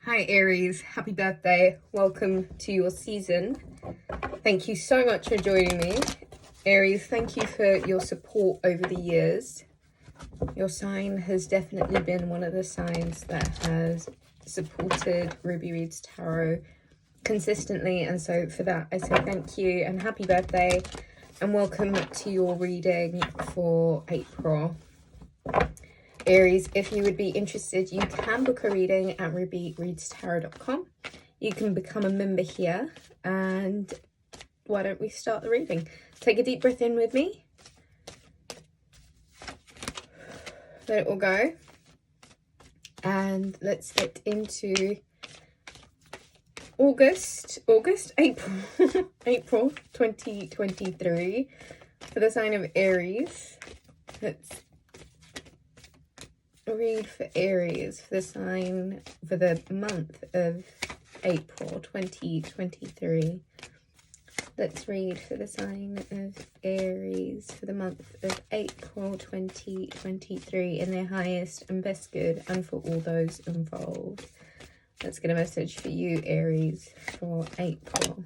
Hi Aries, happy birthday. Welcome to your season. Thank you so much for joining me. Aries, thank you for your support over the years. Your sign has definitely been one of the signs that has supported Ruby Reads Tarot consistently, and so for that I say thank you and happy birthday and welcome to your reading for April. Aries, if you would be interested, you can book a reading at rubyreadstarot.com. You can become a member here, and why don't we start the reading? Take a deep breath in with me. Let it all go. And let's get into April 2023 for the sign of Aries. Let's read for Aries for the sign for the month of April 2023. Let's read for the sign of Aries for the month of April 2023 in their highest and best good and for all those involved. Let's get a message for you, Aries, for April.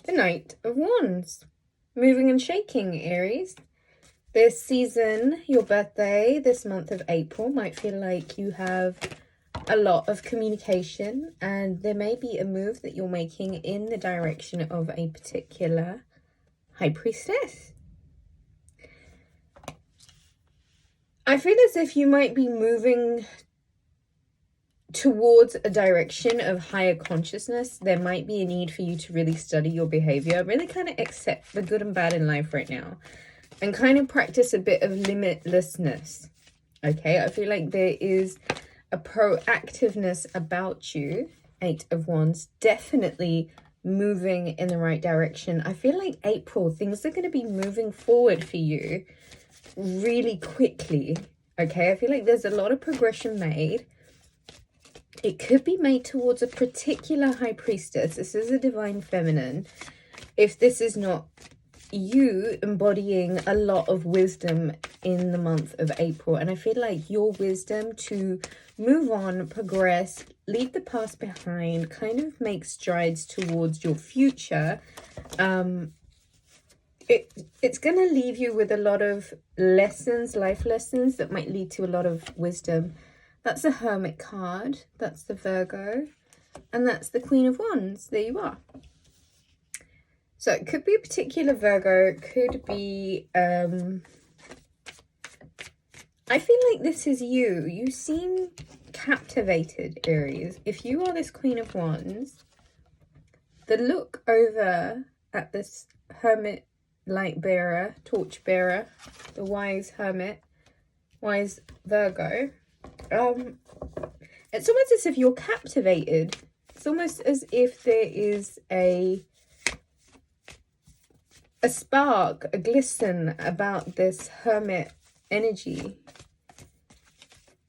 The Knight of Wands. Moving and shaking, Aries. This season, your birthday, this month of April, might feel like you have a lot of communication, and there may be a move that you're making in the direction of a particular high priestess. I feel as if you might be moving towards a direction of higher consciousness. There might be a need for you to really study your behavior, really kind of accept the good and bad in life right now, and kind of practice a bit of limitlessness. Okay, I feel like there is a proactiveness about you, Eight of Wands, definitely moving in the right direction. I feel like April, things are going to be moving forward for you really quickly. Okay, I feel like there's a lot of progression made. It could be made towards a particular high priestess. This is a divine feminine. If this is not you embodying a lot of wisdom in the month of April, and I feel like your wisdom to move on, progress, leave the past behind, kind of make strides towards your future, it's going to leave you with a lot of lessons, life lessons that might lead to a lot of wisdom. That's the Hermit card, that's the Virgo, and that's the Queen of Wands. There you are. So it could be a particular Virgo, it could be, I feel like this is you. You seem captivated, Aries. If you are this Queen of Wands, the look over at this Hermit light bearer, torch bearer, the wise Hermit, wise Virgo, it's almost as if you're captivated. It's almost as if there is a spark, a glisten about this Hermit energy.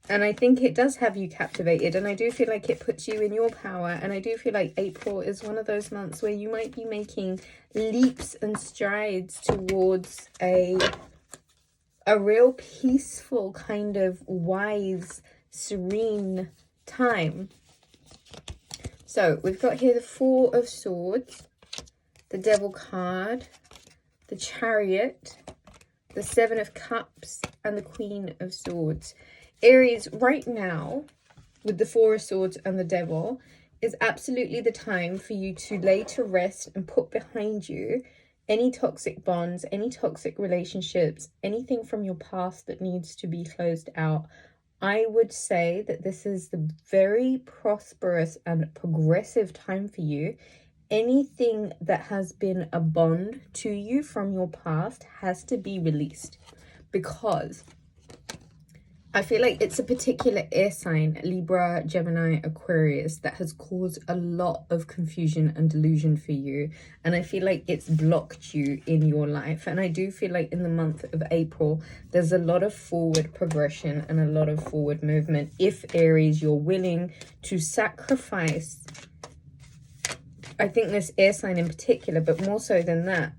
And I think it does have you captivated, and I do feel like it puts you in your power, and I do feel like April is one of those months where you might be making leaps and strides towards a real peaceful, kind of wise, serene time. So we've got here the Four of Swords, the Devil card, the Chariot, the Seven of Cups, and the Queen of Swords. Aries, right now, with the Four of Swords and the Devil, is absolutely the time for you to lay to rest and put behind you any toxic bonds, any toxic relationships, anything from your past that needs to be closed out. I would say that this is the very prosperous and progressive time for you. Anything that has been a bond to you from your past has to be released, because I feel like it's a particular air sign, Libra, Gemini, Aquarius, that has caused a lot of confusion and delusion for you. And I feel like it's blocked you in your life. And I do feel like in the month of April, there's a lot of forward progression and a lot of forward movement. If Aries, you're willing to sacrifice, I think this air sign in particular, but more so than that,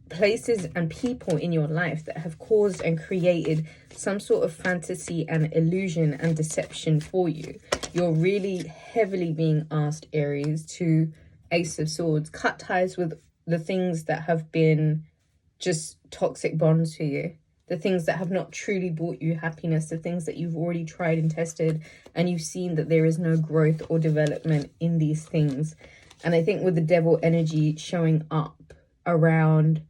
places and people in your life that have caused and created some sort of fantasy and illusion and deception for you. You're really heavily being asked, Aries, to Ace of Swords, cut ties with the things that have been just toxic bonds for you, the things that have not truly brought you happiness, the things that you've already tried and tested and you've seen that there is no growth or development in these things. And I think with the devil energy showing up around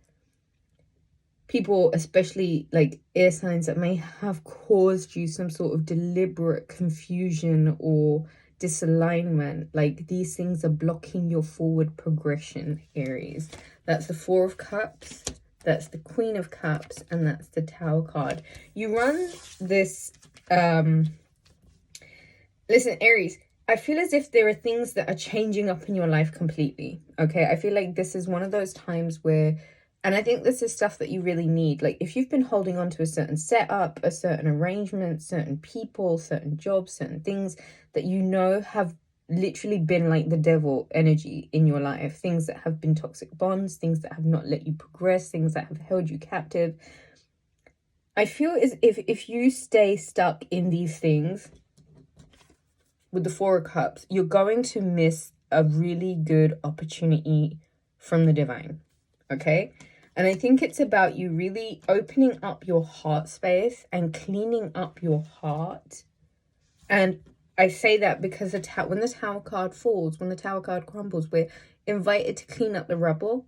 people, especially like air signs, that may have caused you some sort of deliberate confusion or disalignment, like these things are blocking your forward progression, Aries. That's the Four of Cups, that's the Queen of Cups, and that's the Tower card. You run this listen, Aries, I feel as if there are things that are changing up in your life completely. Okay, I feel like this is one of those times where, and I think this is stuff that you really need. Like if you've been holding on to a certain setup, a certain arrangement, certain people, certain jobs, certain things that you know have literally been like the devil energy in your life, things that have been toxic bonds, things that have not let you progress, things that have held you captive. I feel as if you stay stuck in these things with the Four of Cups, you're going to miss a really good opportunity from the divine. Okay? And I think it's about you really opening up your heart space and cleaning up your heart. And I say that because when the Tower card falls, when the Tower card crumbles, we're invited to clean up the rubble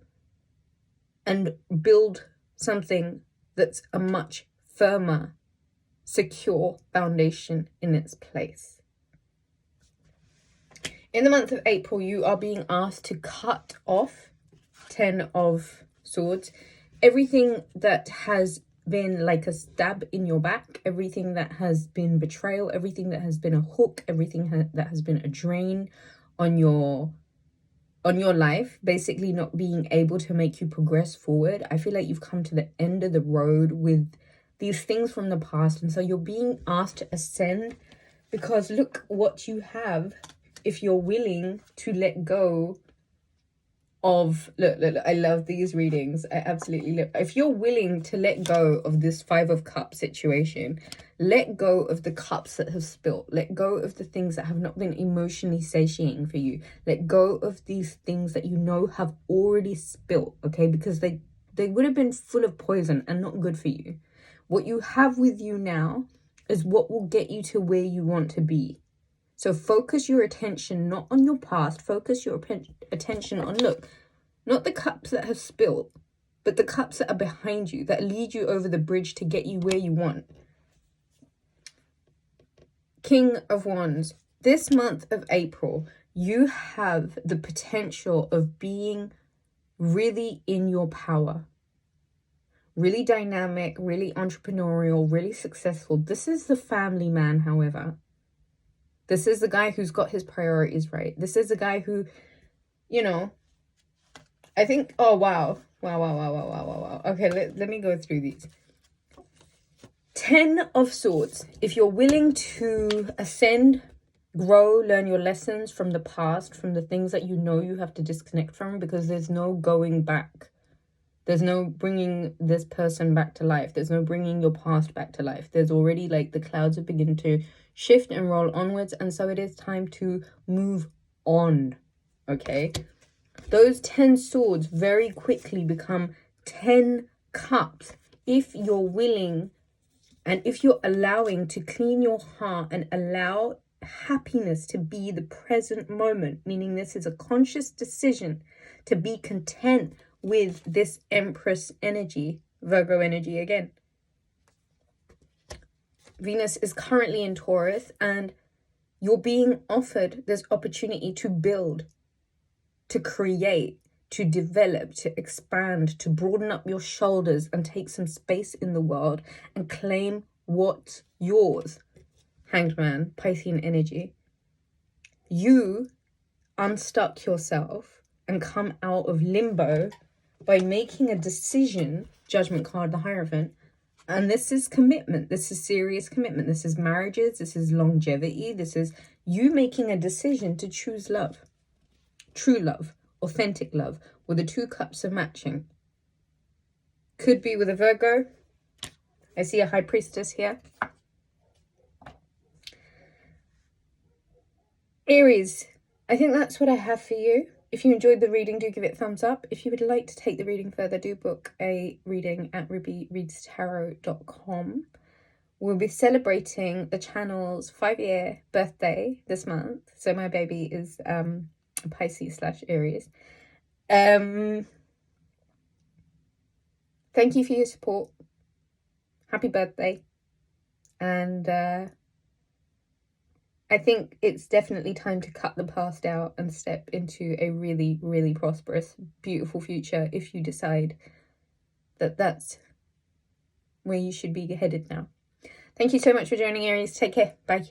and build something that's a much firmer, secure foundation in its place. In the month of April, you are being asked to cut off 10 of Swords, everything that has been like a stab in your back, everything that has been betrayal, everything that has been a hook, everything that has been a drain on your life, basically not being able to make you progress forward. I feel like you've come to the end of the road with these things from the past, and so you're being asked to ascend, because look what you have if you're willing to let go of, look, I love these readings. I absolutely love, if you're willing to let go of this Five of Cups situation, let go of the cups that have spilt, let go of the things that have not been emotionally satiating for you, let go of these things that you know have already spilt, okay, because they would have been full of poison and not good for you. What you have with you now is what will get you to where you want to be. So focus your attention not on your past, focus your attention on, look, not the cups that have spilled, but the cups that are behind you, that lead you over the bridge to get you where you want. King of Wands, this month of April, you have the potential of being really in your power. Really dynamic, really entrepreneurial, really successful. This is the family man, however. This is the guy who's got his priorities right. This is the guy who, you know, I think, oh, wow. Okay, let me go through these. 10 of Swords. If you're willing to ascend, grow, learn your lessons from the past, from the things that you know you have to disconnect from, because there's no going back. There's no bringing this person back to life. There's no bringing your past back to life. There's already like the clouds are beginning to shift and roll onwards. And so it is time to move on. Okay. Those 10 swords very quickly become 10 cups. If you're willing and if you're allowing to clean your heart and allow happiness to be the present moment, meaning this is a conscious decision to be content with this Empress energy, Virgo energy again. Venus is currently in Taurus, and you're being offered this opportunity to build, to create, to develop, to expand, to broaden up your shoulders and take some space in the world and claim what's yours. Hanged Man, Piscean energy. You unstuck yourself and come out of limbo by making a decision, Judgment card, the Hierophant, and this is commitment. This is serious commitment. This is marriages. This is longevity. This is you making a decision to choose love. True love, authentic love, where the two cups are matching. Could be with a Virgo. I see a High Priestess here. Aries, I think that's what I have for you. If you enjoyed the reading, do give it a thumbs up. If you would like to take the reading further, do book a reading at rubyreadstarot.com. We'll be celebrating the channel's 5-year birthday this month. So my baby is Pisces/Aries. Thank you for your support. Happy birthday. And I think it's definitely time to cut the past out and step into a really, really prosperous, beautiful future if you decide that that's where you should be headed now. Thank you so much for joining, Aries. Take care. Bye.